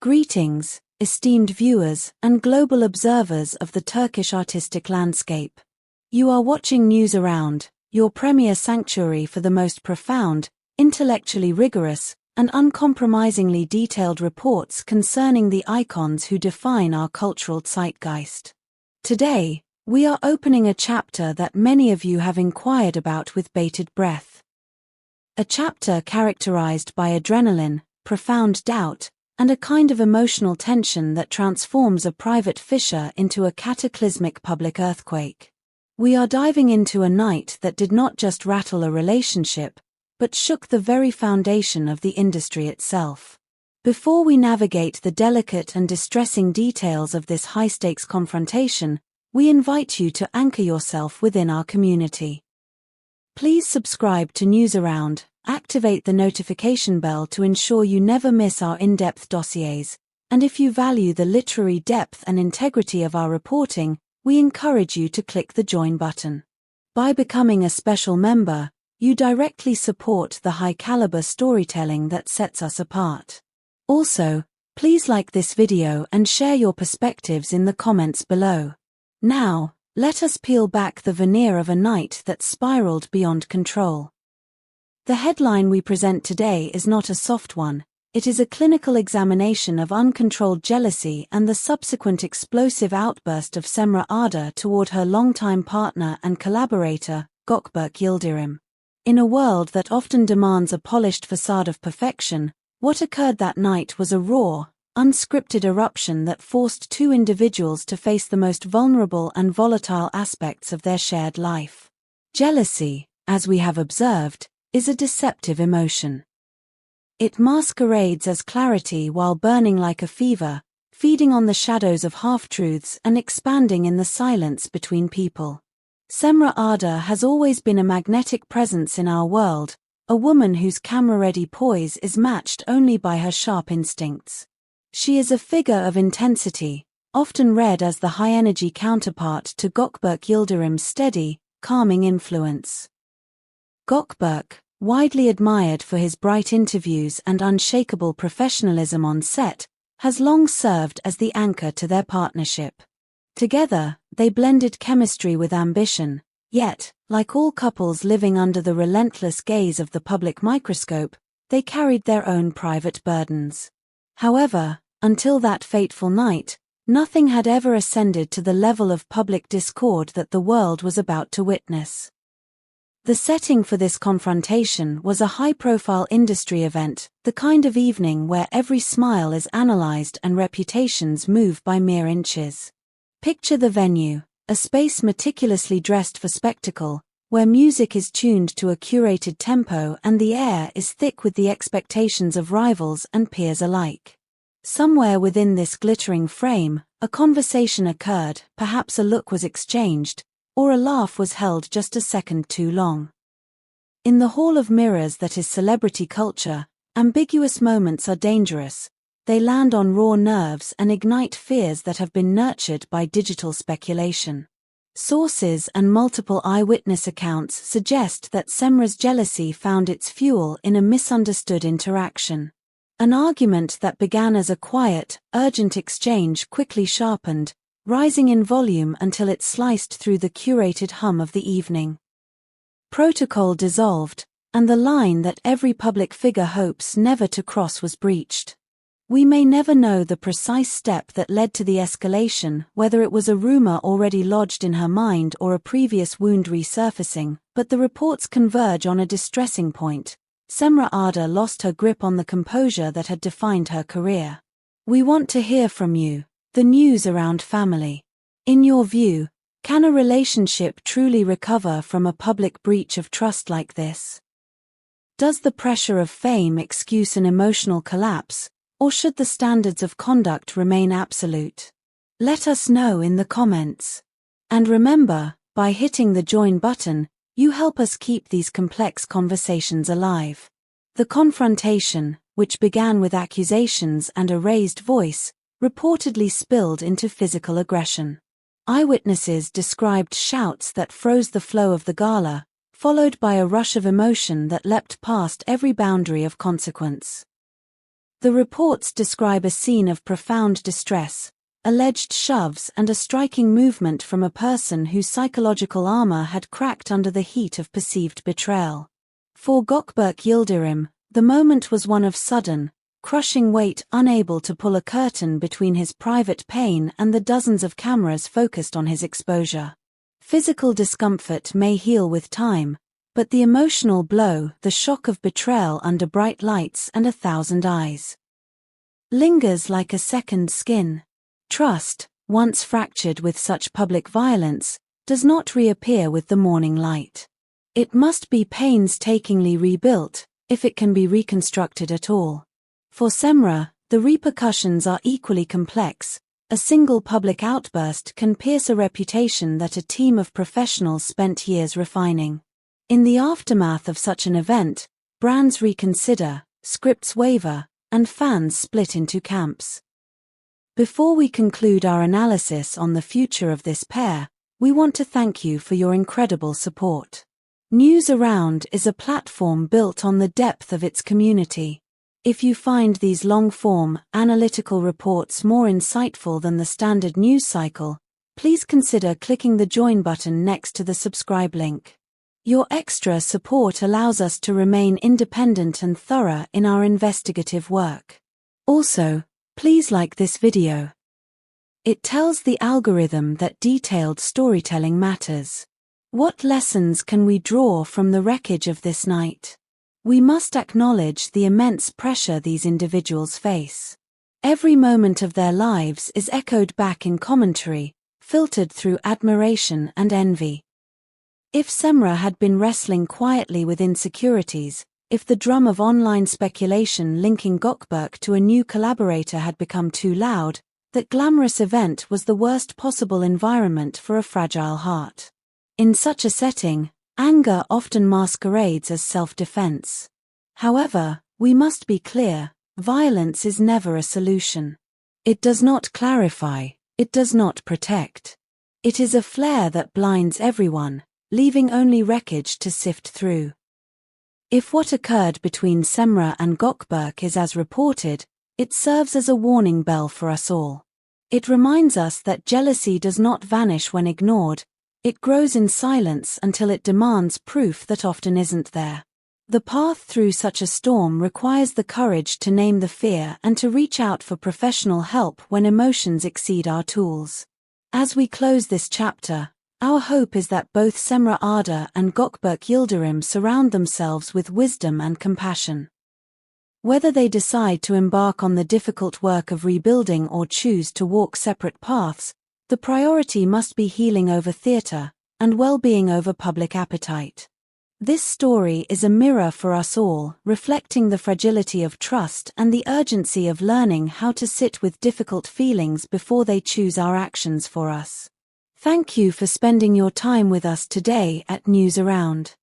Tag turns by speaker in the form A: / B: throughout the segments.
A: Greetings, esteemed viewers and global observers of the Turkish artistic landscape. You are watching News Around, your premier sanctuary for the most profound, intellectually rigorous, and uncompromisingly detailed reports concerning the icons who define our cultural zeitgeist. Today, we are opening a chapter that many of you have inquired about with bated breath. A chapter characterized by adrenaline, profound doubt, and a kind of emotional tension that transforms a private fissure into a cataclysmic public earthquake. We are diving into a night that did not just rattle a relationship, but shook the very foundation of the industry itself. Before we navigate the delicate and distressing details of this high-stakes confrontation, we invite you to anchor yourself within our community. Please subscribe to News Around, activate the notification bell to ensure you never miss our in-depth dossiers, and if you value the literary depth and integrity of our reporting, we encourage you to click the join button. By becoming a special member, you directly support the high-caliber storytelling that sets us apart. Also, please like this video and share your perspectives in the comments below. Now, let us peel back the veneer of a night that spiraled beyond control. The headline we present today is not a soft one, it is a clinical examination of uncontrolled jealousy and the subsequent explosive outburst of Cemre Arda toward her longtime partner and collaborator, Gökberk Yıldırım. In a world that often demands a polished facade of perfection, what occurred that night was a raw, unscripted eruption that forced two individuals to face the most vulnerable and volatile aspects of their shared life. Jealousy, as we have observed, is a deceptive emotion. It masquerades as clarity while burning like a fever, feeding on the shadows of half-truths and expanding in the silence between people. Cemre Arda has always been a magnetic presence in our world, a woman whose camera-ready poise is matched only by her sharp instincts. She is a figure of intensity, often read as the high-energy counterpart to Gökberk Yıldırım's steady, calming influence. Gökberk, widely admired for his bright interviews and unshakable professionalism on set, has long served as the anchor to their partnership. Together, they blended chemistry with ambition, yet, like all couples living under the relentless gaze of the public microscope, they carried their own private burdens. However, until that fateful night, nothing had ever ascended to the level of public discord that the world was about to witness. The setting for this confrontation was a high-profile industry event, the kind of evening where every smile is analyzed and reputations move by mere inches. Picture the venue, a space meticulously dressed for spectacle, where music is tuned to a curated tempo and the air is thick with the expectations of rivals and peers alike. Somewhere within this glittering frame, a conversation occurred, perhaps a look was exchanged, or a laugh was held just a second too long. In the hall of mirrors that is celebrity culture, ambiguous moments are dangerous. They land on raw nerves and ignite fears that have been nurtured by digital speculation. Sources and multiple eyewitness accounts suggest that Cemre's jealousy found its fuel in a misunderstood interaction. An argument that began as a quiet, urgent exchange quickly sharpened, rising in volume until it sliced through the curated hum of the evening. Protocol dissolved, and the line that every public figure hopes never to cross was breached. We may never know the precise step that led to the escalation, whether it was a rumor already lodged in her mind or a previous wound resurfacing, but the reports converge on a distressing point. Cemre Arda lost her grip on the composure that had defined her career. We want to hear from you, the News Around family. In your view, can a relationship truly recover from a public breach of trust like this? Does the pressure of fame excuse an emotional collapse, or should the standards of conduct remain absolute? Let us know in the comments. And remember, by hitting the join button, you help us keep these complex conversations alive. The confrontation, which began with accusations and a raised voice, reportedly spilled into physical aggression. Eyewitnesses described shouts that froze the flow of the gala, followed by a rush of emotion that leapt past every boundary of consequence. The reports describe a scene of profound distress, alleged shoves and a striking movement from a person whose psychological armor had cracked under the heat of perceived betrayal. For Gökberk Yıldırım, the moment was one of sudden, crushing weight, unable to pull a curtain between his private pain and the dozens of cameras focused on his exposure. Physical discomfort may heal with time, but the emotional blow, the shock of betrayal under bright lights and 1,000 eyes, lingers like a second skin. Trust, once fractured with such public violence, does not reappear with the morning light. It must be painstakingly rebuilt, if it can be reconstructed at all. For Cemre, the repercussions are equally complex. A single public outburst can pierce a reputation that a team of professionals spent years refining. In the aftermath of such an event, brands reconsider, scripts waver, and fans split into camps. Before we conclude our analysis on the future of this pair, we want to thank you for your incredible support. News Around is a platform built on the depth of its community. If you find these long-form, analytical reports more insightful than the standard news cycle, please consider clicking the join button next to the subscribe link. Your extra support allows us to remain independent and thorough in our investigative work. Also, please like this video. It tells the algorithm that detailed storytelling matters. What lessons can we draw from the wreckage of this night? We must acknowledge the immense pressure these individuals face. Every moment of their lives is echoed back in commentary, filtered through admiration and envy. If Cemre had been wrestling quietly with insecurities, if the drum of online speculation linking Gökberk to a new collaborator had become too loud, that glamorous event was the worst possible environment for a fragile heart. In such a setting, anger often masquerades as self-defense. However, we must be clear, violence is never a solution. It does not clarify, it does not protect. It is a flare that blinds everyone, leaving only wreckage to sift through. If what occurred between Cemre and Gökberk is as reported, it serves as a warning bell for us all. It reminds us that jealousy does not vanish when ignored, it grows in silence until it demands proof that often isn't there. The path through such a storm requires the courage to name the fear and to reach out for professional help when emotions exceed our tools. As we close this chapter, our hope is that both Cemre Arda and Gökberk Yıldırım surround themselves with wisdom and compassion. Whether they decide to embark on the difficult work of rebuilding or choose to walk separate paths, the priority must be healing over theater, and well-being over public appetite. This story is a mirror for us all, reflecting the fragility of trust and the urgency of learning how to sit with difficult feelings before they choose our actions for us. Thank you for spending your time with us today at News Around.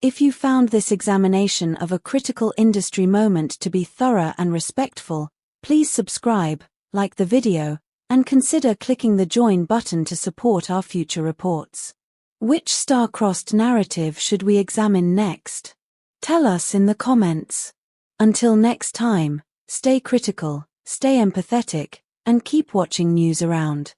A: If you found this examination of a critical industry moment to be thorough and respectful, please subscribe, like the video, and consider clicking the join button to support our future reports. Which star-crossed narrative should we examine next? Tell us in the comments. Until next time, stay critical, stay empathetic, and keep watching News Around.